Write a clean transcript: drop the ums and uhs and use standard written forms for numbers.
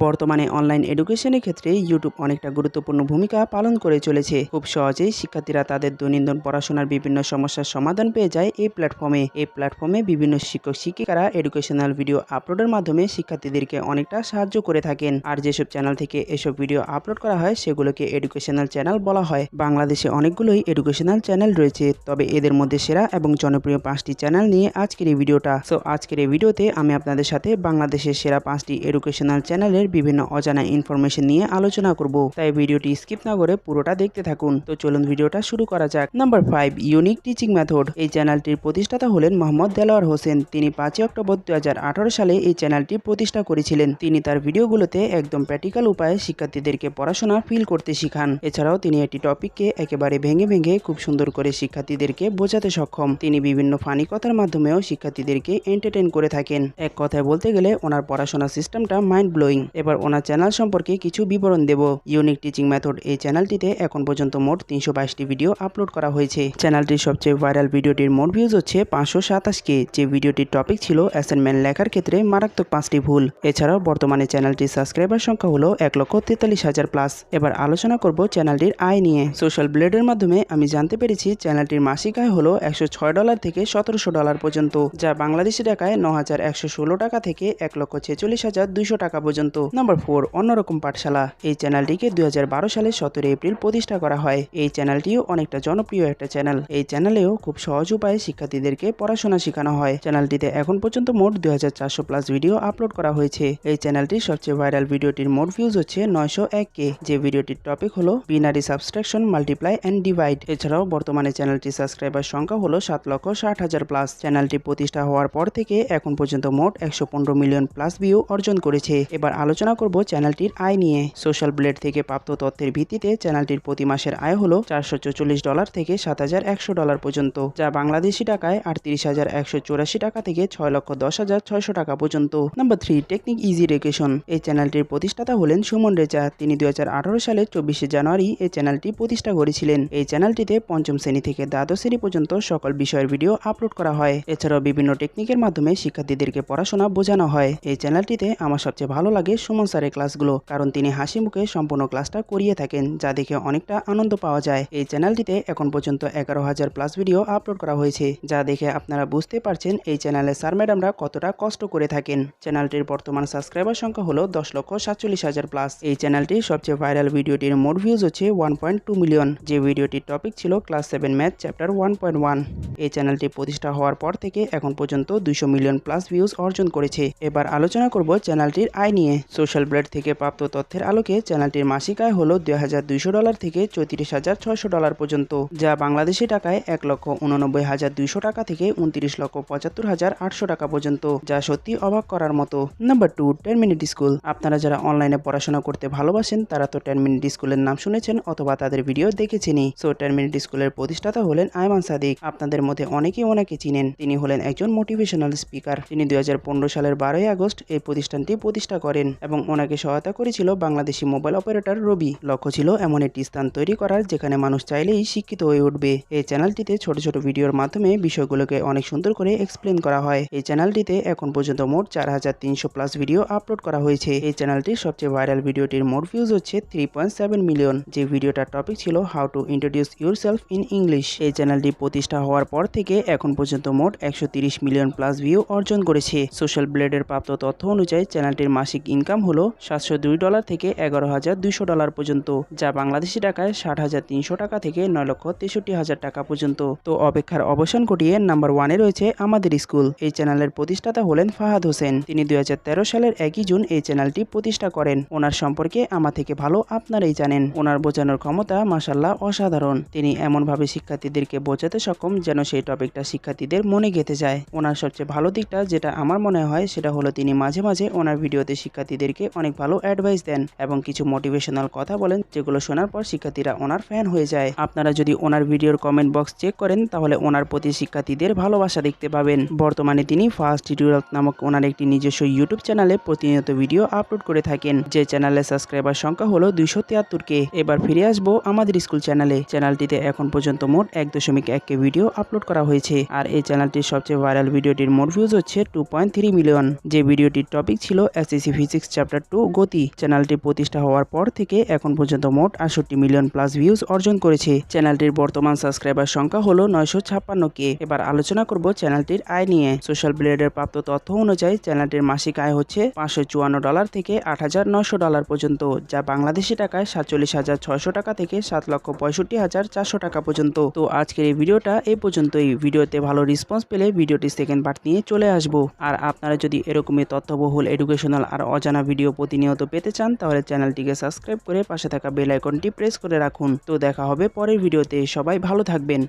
বর্তমানে অনলাইন এডুকেশনের ক্ষেত্রে ইউটিউব অনেকটা গুরুত্বপূর্ণ ভূমিকা পালন করে চলেছে। খুব সহজেই শিক্ষার্থীরা তাদের দৈনন্দিন পড়াশোনার বিভিন্ন সমস্যার সমাধান পেয়ে যায় এই প্ল্যাটফর্মে বিভিন্ন শিক্ষক শিক্ষিকারা এডুকেশনাল ভিডিও আপলোডের মাধ্যমে শিক্ষার্থীদেরকে অনেকটা সাহায্য করে থাকেন। আর যেসব চ্যানেল থেকে এসব ভিডিও আপলোড করা হয় সেগুলোকে এডুকেশনাল চ্যানেল বলা হয়। বাংলাদেশে অনেকগুলোই এডুকেশনাল চ্যানেল রয়েছে, তবে এদের মধ্যে সেরা এবং জনপ্রিয় 5টি চ্যানেল নিয়ে আজকের এই ভিডিওটা। আজকের এই ভিডিওতে আমি আপনাদের সাথে বাংলাদেশের সেরা 5টি এডুকেশনাল চ্যানেলের বিভিন্ন অজানা ইনফরমেশন নিয়ে আলোচনা করব, তাই ভিডিওটি স্কিপ না করে পুরোটা দেখতে থাকুন। তো চলুন ভিডিওটা শুরু করা যাক। Number 5, unique teaching method. এই চ্যানেলটির প্রতিষ্ঠাতা হলেন মোহাম্মদ দেলোয়ার হোসেন। তিনি 5 অক্টোবর 2018 সালে এই চ্যানেলটি প্রতিষ্ঠা করেছিলেন। তিনি তার ভিডিওগুলোতে একদম প্র্যাকটিক্যাল উপায়ে শিক্ষার্থীদেরকে পড়াশোনা ফিল করতে শেখান। এছাড়াও তিনি একটি টপিককে একেবারে ভেঙে ভেঙে খুব সুন্দর করে শিক্ষার্থীদেরকে বোঝাতে সক্ষম। তিনি বিভিন্ন ফানি কথার মাধ্যমেও শিক্ষার্থীদেরকে এন্টারটেইন করে থাকেন। এক কথায় বলতে গেলে ওনার পড়াশোনা সিস্টেমটা মাইন্ড ব্লোয়িং। এবার ওনার চ্যানেল সম্পর্কে কিছু বিবরণ দেব। ইউনিক টিচিং মেথড এই চ্যানেলটিতে এখন পর্যন্ত মোট 322টি ভিডিও আপলোড করা হয়েছে। চ্যানেলটির সবচেয়ে ভাইরাল ভিডিওটির মোট ভিউজ হচ্ছে 527K, যে ভিডিওটির টপিক ছিল অ্যাসাইনমেন্ট লেখার ক্ষেত্রে মারাত্মক 5টি ভুল। এছাড়াও বর্তমানে চ্যানেলটির সাবস্ক্রাইবার সংখ্যা হলো 1,43,000 প্লাস। এবার আলোচনা করব চ্যানেলটির আয় নিয়ে। সোশ্যাল ব্লেডের মাধ্যমে আমি জানতে পেরেছি চ্যানেলটির মাসিক আয় হলো $106 থেকে $1,700 পর্যন্ত, যা বাংলাদেশি টাকায় 9,116 টাকা থেকে 1,46,200 টাকা পর্যন্ত। নাম্বার 4, অন্যরকম পাঠশালা। এই চ্যানেলটিকে 2012 সালে 17 এপ্রিল প্রতিষ্ঠা করা হয়। এই চ্যানেলটিও অনেকটা জনপ্রিয় একটা চ্যানেল। এই চ্যানেলেও খুব সহজ উপায়ে শিক্ষার্থীদেরকে পড়াশোনা শেখানো হয়। চ্যানেলটিতে এখন পর্যন্ত মোট 2,400 প্লাস ভিডিও আপলোড করা হয়েছে। এই চ্যানেলটির সবচেয়ে ভাইরাল ভিডিওটির মোট ভিউজ হচ্ছে 901K, যে ভিডিওটির টপিক হলো binary subtraction, multiply and divide. এছাড়াও বর্তমানে চ্যানেলটির সাবস্ক্রাইবার সংখ্যা হলো 7,60,000 প্লাস। চ্যানেলটি প্রতিষ্ঠা হওয়ার পর থেকে এখন পর্যন্ত মোট 115 মিলিয়ন প্লাস ভিউ অর্জন করেছে। এবার আলোচনা করব চ্যানেলটির আয় নিয়ে। সোশ্যাল ব্লেড থেকে প্রাপ্ত তথ্যের ভিত্তিতে চ্যানেলটির প্রতি মাসের আয় হলো $444 থেকে $7,100 পর্যন্ত, যা বাংলাদেশি টাকায় 38,184 টাকা থেকে 6,10,600 টাকা পর্যন্ত। Number 3, technique easy education. এই চ্যানেলটির প্রতিষ্ঠাতা হলেন সুমন রেজা। তিনি 2018 সালের 24 জানুয়ারি এই চ্যানেলটি প্রতিষ্ঠা করেছিলেন। এই চ্যানেলটিতে পঞ্চম শ্রেণী থেকে দ্বাদশ শ্রেণী পর্যন্ত সকল বিষয়ের ভিডিও আপলোড করা হয়। এছাড়াও বিভিন্ন টেকনিকের মাধ্যমে শিক্ষার্থীদেরকে পড়াশোনা বোঝানো হয়। এই চ্যানেলটিতে আমার সবচেয়ে ভালো লাগে সুমন স্যারের ক্লাসগুলো, কারণ তিনি হাসি মুখে সম্পূর্ণ ক্লাসটা করিয়ে থাকেন, যা দেখে অনেকটা আনন্দ পাওয়া যায়। এই চ্যানেলটিতে এখন পর্যন্ত 11,000 প্লাস ভিডিও আপলোড করা হয়েছে, যা দেখে আপনারা বুঝতে পারছেন এই চ্যানেলে স্যার ম্যাডামরা কতটা কষ্ট করে থাকেন। চ্যানেলটির বর্তমান সাবস্ক্রাইবার সংখ্যা হলো 10,47,000 প্লাস। এই চ্যানেলটির সবচেয়ে ভাইরাল ভিডিওটির মোট ভিউজ হচ্ছে 1.2 মিলিয়ন, যে ভিডিওটির টপিক ছিল ক্লাস 7 ম্যাথ চ্যাপ্টার 1.1। এই চ্যানেলটি প্রতিষ্ঠা হওয়ার পর থেকে এখন পর্যন্ত 200 মিলিয়ন প্লাস ভিউজ অর্জন করেছে। এবার আলোচনা করব চ্যানেলটির আয় নিয়ে। সোশ্যাল ব্লেড থেকে প্রাপ্ত তথ্যের আলোকে চ্যানেলটির মাসিক আয় হলো $2,200 থেকে $34,600 পর্যন্ত, যা বাংলাদেশি টাকায় 1,89,200 টাকা থেকে 29,75,800 টাকা পর্যন্ত, যা সত্যি অবাক করার মতো। Number 2, 10 minute school. আপনারা যারা অনলাইনে পড়াশোনা করতে ভালোবাসেন তারা তো 10 মিনিট স্কুলের নাম শুনেছেন অথবা তাদের ভিডিও দেখেছেনই। 10 মিনিট স্কুলের প্রতিষ্ঠাতা হলেন আয়মান সাদিক। আপনাদের মধ্যে অনেকেই ওনাকে চিনেন। তিনি হলেন একজন মোটিভেশনাল স্পিকার। তিনি 2015 সালের 12 আগস্ট এই প্রতিষ্ঠানটি প্রতিষ্ঠা করেন এবং ওনাকে সহায়তা করেছিল বাংলাদেশি মোবাইল অপারেটর রবি। লক্ষ্য ছিল এমন একটি স্থান তৈরি করার যেখানে মানুষ চাইলেই শিক্ষিত হয়ে উঠবে। এই চ্যানেলটিতে ছোট ছোট ভিডিওর মাধ্যমে বিষয়গুলোকে অনেক সুন্দর করে এক্সপ্লেন করা হয়। এই চ্যানেলটিতে এখন পর্যন্ত মোট 4,300 প্লাস ভিডিও আপলোড করা হয়েছে। এই চ্যানেলটির সবচেয়ে ভাইরাল ভিডিওটির মোট ভিউজ হচ্ছে 3.7 মিলিয়ন, যে ভিডিওটার টপিক ছিল how to introduce yourself in English. এই চ্যানেলটি প্রতিষ্ঠা হওয়ার পর থেকে এখন পর্যন্ত মোট 130 মিলিয়ন প্লাস ভিউ অর্জন করেছে। সোশ্যাল ব্লেডের প্রাপ্ত তথ্য অনুযায়ী চ্যানেলটির মাসিক ইনকাম হলো $702 থেকে $11,200 পর্যন্ত, যা বাংলাদেশি টাকায় 60,300 টাকা থেকে 9,63,000 টাকা পর্যন্ত। তো অপেক্ষার অবসান ঘটিয়ে নাম্বার 1-এ রয়েছে আমাদের স্কুল। এই চ্যানেলের প্রতিষ্ঠাতা হলেন ফাহাদ হোসেন। তিনি 2013 সালের 1 জুন এই চ্যানেলটি প্রতিষ্ঠা করেন। ওনার সম্পর্কে আমার থেকে ভালো আপনারাই জানেন। ওনার বোঝানোর ক্ষমতা মাশাআল্লাহ অসাধারণ। তিনি এমনভাবে শিক্ষার্থীদেরকে বোঝাতে সক্ষম যেন সেই টপিকটা শিক্ষার্থীদের মনে গেঁথে যায়। ওনার সবচেয়ে ভালো দিকটা যেটা আমার মনে হয় সেটা হলো তিনি মাঝে মাঝে ওনার ভিডিওতে শিক্ষার্থীদেরকে অনেক ভালো অ্যাডভাইস দেন এবং কিছু মোটিভেশনাল কথা বলেন, যেগুলো শোনার পর শিক্ষার্থীরা ওনার ফ্যান হয়ে যায়। আপনারা যদি ওনার ভিডিওর কমেন্ট বক্স চেক করেন তাহলে ওনার প্রতি শিক্ষার্থীদের ভালোবাসা দেখতে পাবেন। বর্তমানে তিনি ফার্স্ট টিউটোরিয়াল নামক ওনার একটি নিজস্ব ইউটিউব চ্যানেলে প্রতিনিয়ত ভিডিও আপলোড করে থাকেন, যে চ্যানেলের সাবস্ক্রাইবার সংখ্যা হলো 273K। এবার ফিরে আসবো আমাদের স্কুল চ্যানেলে। চ্যানেলটিতে এখন পর্যন্ত মোট 1.1K ভিডিও আপলোড করা হয়েছে। আর এই চ্যানেলটির সবচেয়ে ভাইরাল ভিডিওটির মোট ভিউজ হচ্ছে 2.3 মিলিয়ন, যে ভিডিওটির টপিক ছিল এসএসসি ফিজিক্স চ্যাপ্টার 2 গতি। চ্যানেলটি প্রতিষ্ঠা হওয়ার পর থেকে এখন পর্যন্ত মোট 68 মিলিয়ন প্লাস ভিউজ অর্জন করেছে। চ্যানেলটির বর্তমান সাবস্ক্রাইবার সংখ্যা হলো 956K। এবার আলোচনা করব চ্যানেলটির আয় নিয়ে। সোশ্যাল ব্লেডের প্রাপ্ত তথ্য অনুযায়ী চ্যানেলটির মাসিক আয় হচ্ছে $554 থেকে $8,900 পর্যন্ত, যা বাংলাদেশি টাকায় 47,600 টাকা থেকে 7,65,400 টাকা পর্যন্ত। তো আজকের এই ভিডিওটা এই পর্যন্তই। ভিডিওতে ভালো রেসপন্স পেলে ভিডিওটি সেকেন্ড পার্ট নিয়ে চলে আসবো। আর আপনারা যদি এরকমই তথ্যবহুল এডুকেশনাল আর অজানা ভিডিও প্রতিনিয়ত পেতে চান তাহলে চ্যানেলটিকে সাবস্ক্রাইব করে পাশে থাকা বেল আইকনটি প্রেস করে রাখুন। তো দেখা হবে পরের ভিডিওতে। সবাই ভালো থাকবেন।